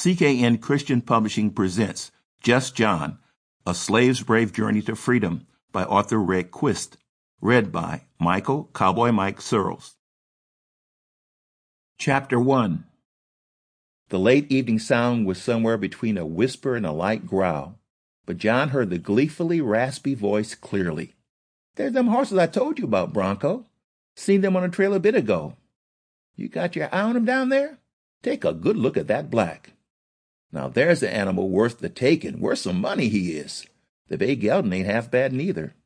CKN Christian Publishing presents Just John, A Slave's Brave Journey to Freedom by author Reg Quist, read by Michael Cowboy Mike Searles. Chapter 1. The late evening sound was somewhere between a whisper and a light growl, but John heard the gleefully raspy voice clearly. "There's them horses I told you about, Bronco. Seen them on the trail a bit ago. You got your eye on them down there? Take a good look at that black. Now there's an animal worth the taking, worth some money he is. The bay gelding ain't half bad neither."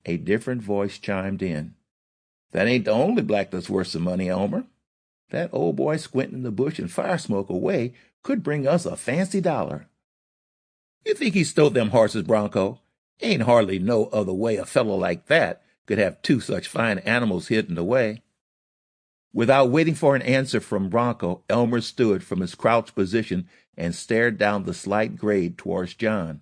A different voice chimed in. "That ain't the only black that's worth some money, Elmer. That old boy squinting in the bush and fire smoke away could bring us a fancy dollar." "You think he stole them horses, Bronco? Ain't hardly no other way a fellow like that could have two such fine animals hidden away." Without waiting for an answer from Bronco, Elmer stood from his crouched position and stared down the slight grade towards John.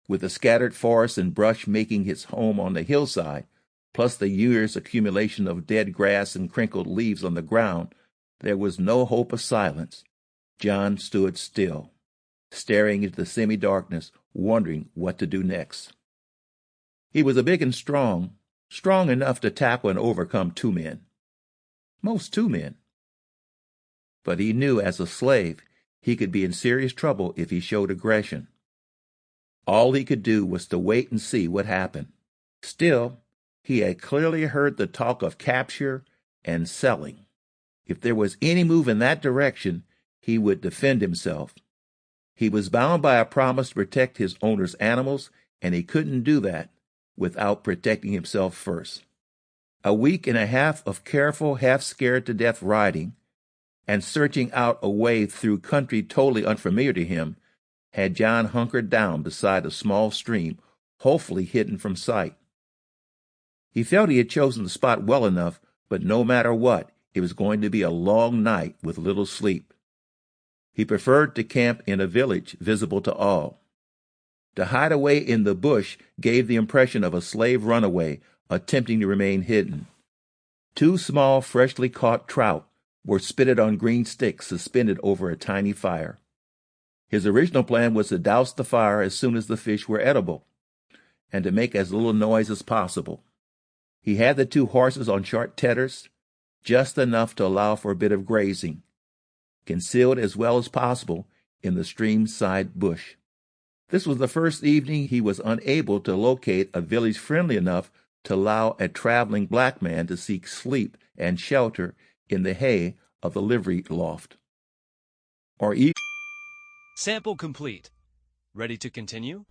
With the scattered forest and brush making its home on the hillside, plus the year's accumulation of dead grass and crinkled leaves on the ground, there was no hope of silence. John stood still, staring into the semi-darkness, wondering what to do next. He was big and strong enough to tackle and overcome two men. Most two men. But he knew as a slave he could be in serious trouble if he showed aggression. All he could do was to wait and see what happened. Still, he had clearly heard the talk of capture and selling. If there was any move in that direction, he would defend himself. He was bound by a promise to protect his owner's animals, and he couldn't do that without protecting himself first. A week and a half of careful, half-scared-to-death riding and searching out a way through country totally unfamiliar to him had John hunkered down beside a small stream, hopefully hidden from sight. He felt he had chosen the spot well enough, but no matter what, it was going to be a long night with little sleep. He preferred to camp in a village visible to all. To hide away in the bush gave the impression of a slave runaway attempting to remain hidden. Two small, freshly caught trout were spitted on green sticks suspended over a tiny fire. His original plan was to douse the fire as soon as the fish were edible, and to make as little noise as possible. He had the two horses on short tethers, just enough to allow for a bit of grazing, concealed as well as possible in the stream-side bush. This was the first evening he was unable to locate a village friendly enough to allow a traveling black man to seek sleep and shelter in the hay of the livery loft. Sample complete. Ready to continue?